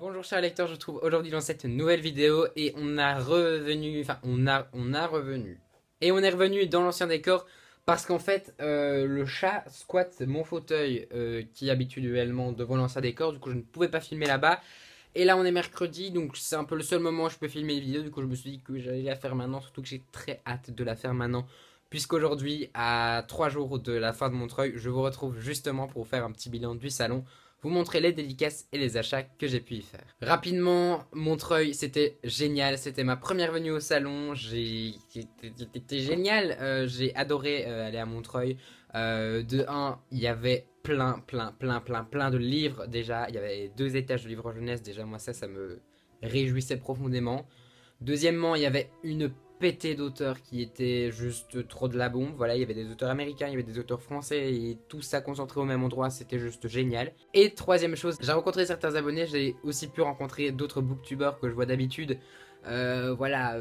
Bonjour chers lecteurs, je vous trouve aujourd'hui dans cette nouvelle vidéo et on a revenu, enfin on a revenu. Et on est revenu dans l'ancien décor parce qu'en fait le chat squatte mon fauteuil qui est habituellement devant l'ancien décor, du coup je ne pouvais pas filmer là-bas. Et là on est mercredi donc c'est un peu le seul moment où je peux filmer les vidéos, du coup je me suis dit que j'allais la faire maintenant, surtout que j'ai très hâte de la faire maintenant. Puisqu'aujourd'hui, à 3 jours de la fin de Montreuil, je vous retrouve justement pour vous faire un petit bilan du salon, vous montrer les dédicaces et les achats que j'ai pu y faire. Rapidement, Montreuil, c'était génial, c'était ma première venue au salon, c'était génial, j'ai adoré aller à Montreuil. De un, il y avait plein de livres déjà, il y avait 2 étages de livres jeunesse, déjà moi ça me réjouissait profondément. Deuxièmement, il y avait une pétée d'auteurs qui étaient juste trop de la bombe. Voilà, il y avait des auteurs américains, il y avait des auteurs français et tout ça concentré au même endroit, c'était juste génial. Et troisième chose, j'ai rencontré certains abonnés, j'ai aussi pu rencontrer d'autres booktubers que je vois d'habitude. Voilà,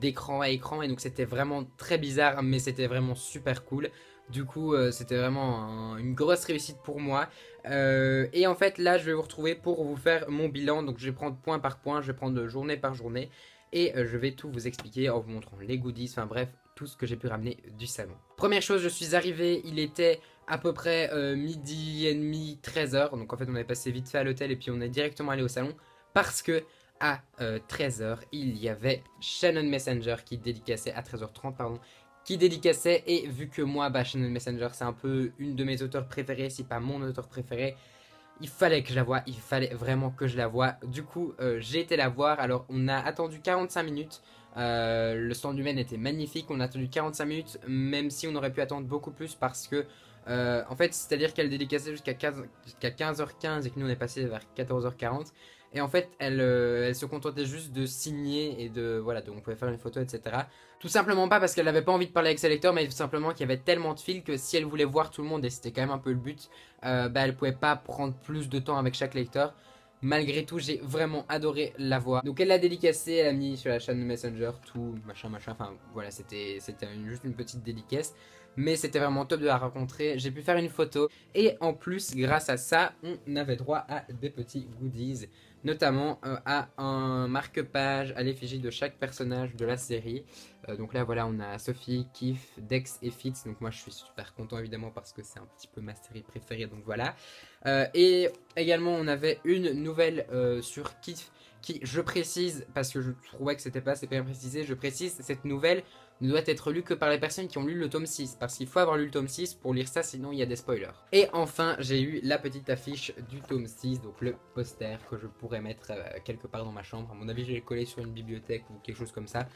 d'écran à écran, et donc c'était vraiment très bizarre, mais c'était vraiment super cool. Du coup, c'était vraiment une grosse réussite pour moi. Et en fait, là, je vais vous retrouver pour vous faire mon bilan. Donc, je vais prendre point par point, je vais prendre journée par journée. Et je vais tout vous expliquer en vous montrant les goodies, enfin bref, tout ce que j'ai pu ramener du salon. Première chose, je suis arrivé, il était à peu près midi et demi, 13h. Donc en fait, on est passé vite fait à l'hôtel et puis on est directement allé au salon. Parce que à 13h, il y avait Shannon Messenger qui dédicaçait, à 13h30 pardon, qui dédicaçait. Et vu que moi, Shannon Messenger, c'est un peu une de mes auteurs préférés, si pas mon auteur préféré, il fallait que je la voie, il fallait vraiment que je la voie. Du coup, j'ai été la voir. Alors, on a attendu 45 minutes. Le stand humain était magnifique. On a attendu 45 minutes, même si on aurait pu attendre beaucoup plus parce que, en fait, c'est-à-dire qu'elle dédicaçait jusqu'à 15h15 et que nous on est passé vers 14h40. Et en fait, elle se contentait juste de signer et de, voilà, donc on pouvait faire une photo, etc. Tout simplement pas parce qu'elle n'avait pas envie de parler avec ses lecteurs, mais tout simplement qu'il y avait tellement de fils que si elle voulait voir tout le monde, et c'était quand même un peu le but, elle pouvait pas prendre plus de temps avec chaque lecteur. Malgré tout, j'ai vraiment adoré la voix. Donc elle l'a dédicacée, elle a mis sur la chaîne de Messenger, tout, machin, enfin voilà, c'était juste une petite dédicace. Mais c'était vraiment top de la rencontrer, j'ai pu faire une photo. Et en plus, grâce à ça, on avait droit à des petits goodies. Notamment à un marque-page à l'effigie de chaque personnage de la série. Donc là voilà, on a Sophie, Kif, Dex et Fitz. Donc moi je suis super content évidemment parce que c'est un petit peu ma série préférée, donc voilà. Et également on avait une nouvelle sur Kif qui, je précise, parce que je trouvais que c'était pas assez bien précisé, je précise, cette nouvelle ne doit être lue que par les personnes qui ont lu le tome 6, parce qu'il faut avoir lu le tome 6 pour lire ça, sinon il y a des spoilers. Et enfin, j'ai eu la petite affiche du tome 6, donc le poster que je pourrais mettre quelque part dans ma chambre. À mon avis, je vais le coller sur une bibliothèque ou quelque chose comme ça.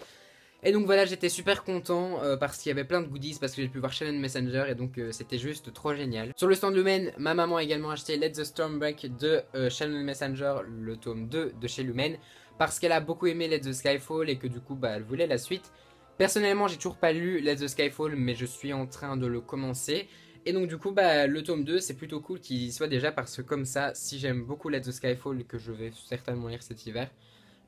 Et donc voilà, j'étais super content parce qu'il y avait plein de goodies, parce que j'ai pu voir Shannon Messenger et donc c'était juste trop génial. Sur le stand Lumen, ma maman a également acheté Let the Storm Break de Shannon Messenger, le tome 2 de chez Lumen, parce qu'elle a beaucoup aimé Let the Skyfall et que du coup elle voulait la suite. Personnellement, j'ai toujours pas lu Let the Skyfall, mais je suis en train de le commencer. Et donc du coup, le tome 2, c'est plutôt cool qu'il y soit déjà, parce que comme ça, si j'aime beaucoup Let the Skyfall, que je vais certainement lire cet hiver,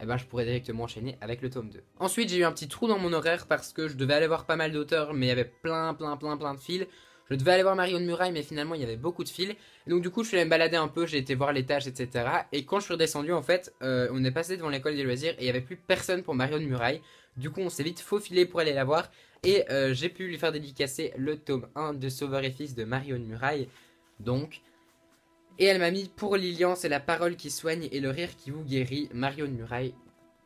eh ben, je pourrais directement enchaîner avec le tome 2. Ensuite, j'ai eu un petit trou dans mon horaire parce que je devais aller voir pas mal d'auteurs, mais il y avait plein de fils. Je devais aller voir Marion de Muraille, mais finalement, il y avait beaucoup de fils. Et donc, du coup, je suis allé me balader un peu, j'ai été voir les tâches, etc. Et quand je suis redescendu, en fait, on est passé devant l'école des loisirs et il n'y avait plus personne pour Marion de Muraille. Du coup, on s'est vite faufilé pour aller la voir. Et j'ai pu lui faire dédicacer le tome 1 de Sauveur et Fils de Marion de Muraille. Donc, et elle m'a mis pour Lilian, c'est la parole qui soigne et le rire qui vous guérit, Marion de Muraille.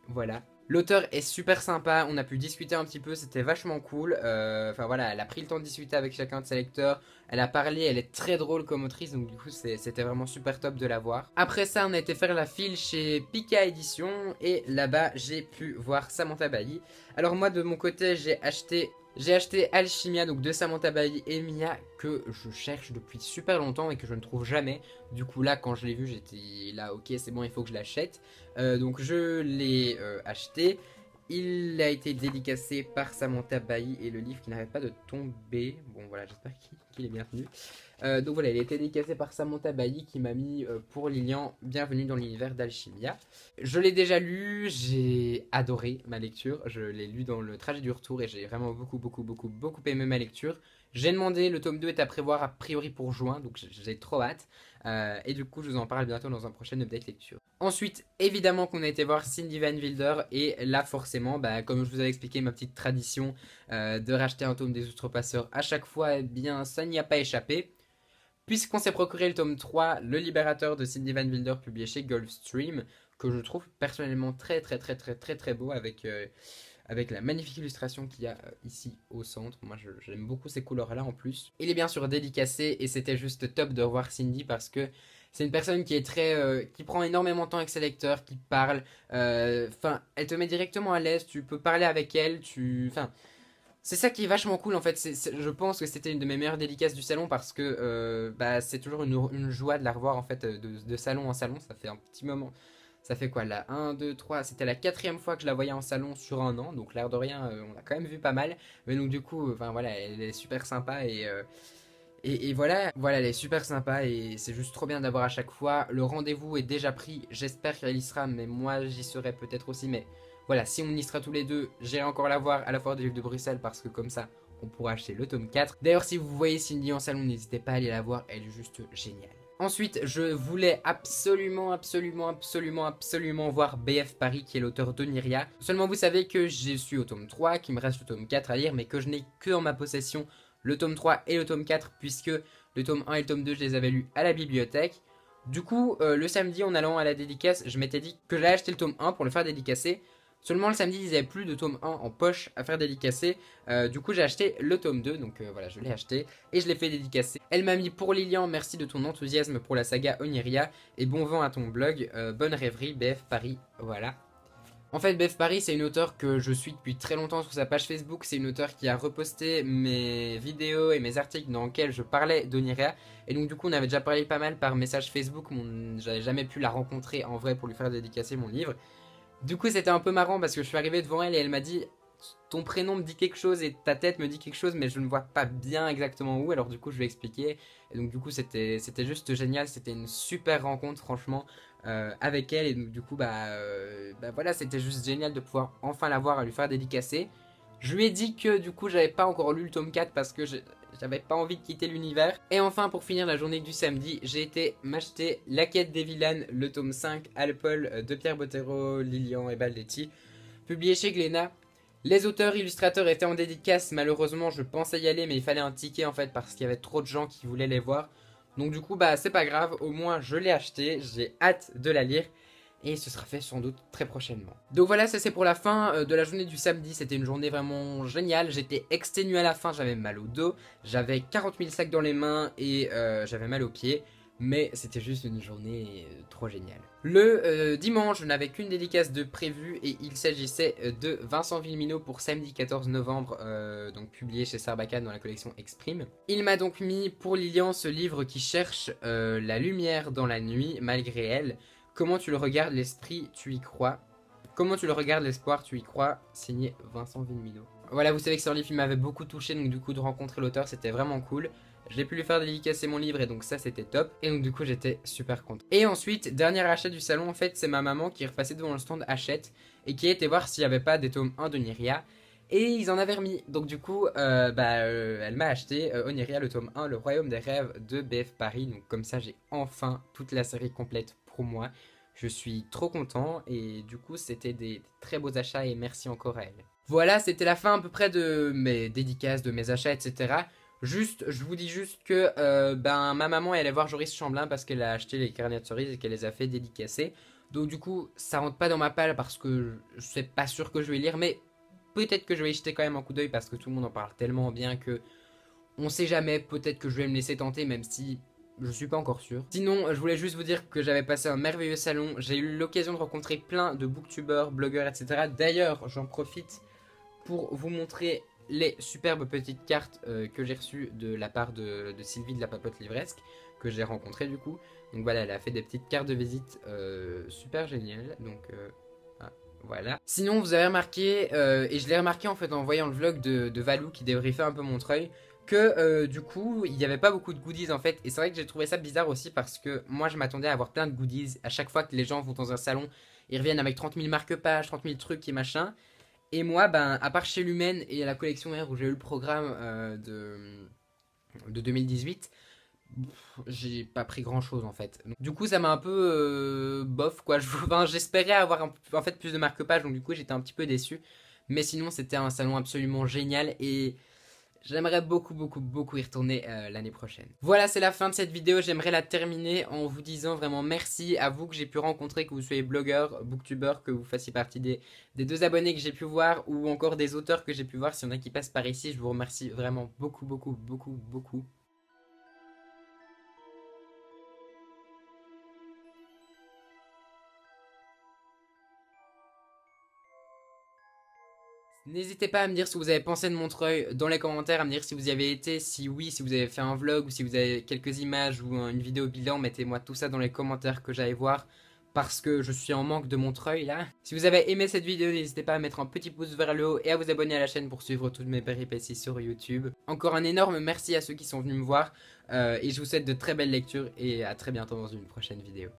Voilà. L'auteur est super sympa, on a pu discuter un petit peu, c'était vachement cool. Enfin voilà, elle a pris le temps de discuter avec chacun de ses lecteurs. Elle a parlé, elle est très drôle comme autrice, donc du coup c'était vraiment super top de la voir. Après ça, on a été faire la file chez Pika Édition et là-bas j'ai pu voir Samantha Bailly. Alors moi de mon côté j'ai acheté Alchimia, donc de Samantha Bailly et Mia, que je cherche depuis super longtemps et que je ne trouve jamais. Du coup là quand je l'ai vu j'étais là, ok c'est bon, il faut que je l'achète. Donc je l'ai acheté. Il a été dédicacé par Samantha Bailly et le livre qui n'arrête pas de tomber. Bon voilà, j'espère qu'il est bienvenu. Donc voilà, il a été dédicacé par Samantha Bailly qui m'a mis pour Lilian, bienvenue dans l'univers d'Alchimia. Je l'ai déjà lu, j'ai adoré ma lecture. Je l'ai lu dans le trajet du retour et j'ai vraiment beaucoup aimé ma lecture. J'ai demandé, le tome 2 est à prévoir a priori pour juin, donc j'ai trop hâte. Et du coup, je vous en parle bientôt dans un prochain update lecture. Ensuite, évidemment qu'on a été voir Cindy Van Wilder, et là forcément, bah, comme je vous avais expliqué ma petite tradition de racheter un tome des Outrepasseurs à chaque fois, eh bien ça n'y a pas échappé. Puisqu'on s'est procuré le tome 3, Le Libérateur de Cindy Van Wilder, publié chez Gulfstream, que je trouve personnellement très très très très très très beau avec la magnifique illustration qu'il y a ici au centre. Moi j'aime beaucoup ces couleurs là en plus. Il est bien sûr dédicacé et c'était juste top de revoir Cindy parce que c'est une personne qui est qui prend énormément de temps avec ses lecteurs, qui parle, enfin elle te met directement à l'aise, tu peux parler avec elle, enfin c'est ça qui est vachement cool en fait. Je pense que c'était une de mes meilleures dédicaces du salon parce que bah, c'est toujours une joie de la revoir en fait de salon en salon. Ça fait un petit moment. Ça fait quoi là? 1, 2, 3. C'était la quatrième fois que je la voyais en salon sur un an. Donc l'air de rien, on a quand même vu pas mal. Mais donc du coup, enfin voilà, elle est super sympa et voilà, elle est super sympa et c'est juste trop bien d'avoir à chaque fois. Le rendez-vous est déjà pris, j'espère qu'elle y sera, mais moi j'y serai peut-être aussi. Mais voilà, si on y sera tous les deux, j'irai encore la voir à la Foire des Livres de Bruxelles parce que comme ça, on pourra acheter le tome 4. D'ailleurs, si vous voyez Cindy en salon, n'hésitez pas à aller la voir, elle est juste géniale. Ensuite, je voulais absolument voir BF Paris, qui est l'auteur d'Oniria. Seulement, vous savez que je suis au tome 3, qu'il me reste le tome 4 à lire, mais que je n'ai que en ma possession le tome 3 et le tome 4, puisque le tome 1 et le tome 2, je les avais lus à la bibliothèque. Du coup, le samedi, en allant à la dédicace, je m'étais dit que j'allais acheter le tome 1 pour le faire dédicacer. Seulement le samedi, ils n'avaient plus de tome 1 en poche à faire dédicacer. Du coup, j'ai acheté le tome 2. Donc voilà, je l'ai acheté et je l'ai fait dédicacer. Elle m'a mis pour Lilian, merci de ton enthousiasme pour la saga Oniria. Et bon vent à ton blog. Bonne rêverie, BF Paris. Voilà. En fait, BF Paris, c'est une auteure que je suis depuis très longtemps sur sa page Facebook. C'est une auteure qui a reposté mes vidéos et mes articles dans lesquels je parlais d'Oniria. Et donc, du coup, on avait déjà parlé pas mal par message Facebook. J'avais jamais pu la rencontrer en vrai pour lui faire dédicacer mon livre. Du coup, c'était un peu marrant parce que je suis arrivé devant elle et elle m'a dit ton prénom me dit quelque chose et ta tête me dit quelque chose, mais je ne vois pas bien exactement où. Alors, du coup, je lui ai expliqué. Et donc, du coup, c'était juste génial. C'était une super rencontre, franchement, avec elle. Et donc, du coup, bah voilà, c'était juste génial de pouvoir enfin la voir et lui faire dédicacer. Je lui ai dit que du coup, j'avais pas encore lu le tome 4 parce que j'avais pas envie de quitter l'univers. Et enfin, pour finir la journée du samedi, j'ai été m'acheter La Quête des Vilaines, le tome 5, Alpol de Pierre Bottero, Lilian et Baldetti, publié chez Glénat. Les auteurs illustrateurs étaient en dédicace, malheureusement je pensais y aller mais il fallait un ticket en fait parce qu'il y avait trop de gens qui voulaient les voir. Donc du coup bah c'est pas grave, au moins je l'ai acheté, j'ai hâte de la lire. Et ce sera fait sans doute très prochainement. Donc voilà, ça c'est pour la fin de la journée du samedi. C'était une journée vraiment géniale. J'étais exténué à la fin, j'avais mal au dos. J'avais 40 000 sacs dans les mains et j'avais mal aux pieds. Mais c'était juste une journée trop géniale. Le dimanche, je n'avais qu'une dédicace de prévue et il s'agissait de Vincent Villeminot pour samedi 14 novembre, donc publié chez Sarbacane dans la collection Exprime. Il m'a donc mis pour Lilian ce livre qui cherche la lumière dans la nuit malgré elle. Comment tu le regardes, l'esprit, tu y crois. Comment tu le regardes, l'espoir, tu y crois. Signé Vincent Villeminot. Voilà, vous savez que ce livre il m'avait beaucoup touché, donc du coup de rencontrer l'auteur c'était vraiment cool. J'ai pu lui faire dédicacer mon livre et donc ça c'était top. Et donc du coup j'étais super content. Et ensuite, dernier achat du salon, en fait c'est ma maman qui est repassée devant le stand Hachette et qui a été voir s'il n'y avait pas des tomes 1 de Oniria. Et ils en avaient remis. Donc du coup, elle m'a acheté Oniria, le tome 1, Le Royaume des Rêves de BF Paris. Donc comme ça j'ai enfin toute la série complète pour moi. Je suis trop content et du coup c'était des très beaux achats et merci encore à elle. Voilà, c'était la fin à peu près de mes dédicaces, de mes achats, etc. Juste, je vous dis juste que ma maman est allée voir Joris Chamblin parce qu'elle a acheté les carnets de cerises et qu'elle les a fait dédicacer. Donc du coup, ça rentre pas dans ma palle parce que je suis pas sûr que je vais lire, mais peut-être que je vais y jeter quand même un coup d'œil parce que tout le monde en parle tellement bien que on sait jamais, peut-être que je vais me laisser tenter même si je suis pas encore sûr. Sinon, je voulais juste vous dire que j'avais passé un merveilleux salon. J'ai eu l'occasion de rencontrer plein de booktubeurs, blogueurs, etc. D'ailleurs, j'en profite pour vous montrer les superbes petites cartes que j'ai reçues de la part de Sylvie de la Papote Livresque, que j'ai rencontrée du coup. Donc voilà, elle a fait des petites cartes de visite super géniales. Donc voilà. Sinon, vous avez remarqué, et je l'ai remarqué en fait en voyant le vlog de Valou qui débriefait un peu Montreuil, que du coup, il n'y avait pas beaucoup de goodies en fait. Et c'est vrai que j'ai trouvé ça bizarre aussi parce que moi, je m'attendais à avoir plein de goodies. À chaque fois que les gens vont dans un salon, ils reviennent avec 30 000 marque-pages, 30 000 trucs et machin. Et moi, à part chez Lumen et à la collection R où j'ai eu le programme de 2018, j'ai pas pris grand chose en fait. Donc, du coup ça m'a un peu bof quoi. Enfin, j'espérais avoir en fait plus de marque-page, donc du coup j'étais un petit peu déçu. Mais sinon c'était un salon absolument génial et j'aimerais beaucoup beaucoup beaucoup y retourner l'année prochaine. Voilà, c'est la fin de cette vidéo. J'aimerais la terminer en vous disant vraiment merci à vous que j'ai pu rencontrer, que vous soyez blogueur, booktubeur, que vous fassiez partie des 2 abonnés que j'ai pu voir ou encore des auteurs que j'ai pu voir. S'il y en a qui passent par ici, je vous remercie vraiment beaucoup beaucoup beaucoup beaucoup. N'hésitez pas à me dire ce que vous avez pensé de Montreuil dans les commentaires, à me dire si vous y avez été, si oui, si vous avez fait un vlog, ou si vous avez quelques images ou une vidéo bilan, mettez-moi tout ça dans les commentaires que j'aille voir, parce que je suis en manque de Montreuil là. Si vous avez aimé cette vidéo, n'hésitez pas à mettre un petit pouce vers le haut et à vous abonner à la chaîne pour suivre toutes mes péripéties sur YouTube. Encore un énorme merci à ceux qui sont venus me voir, et je vous souhaite de très belles lectures et à très bientôt dans une prochaine vidéo.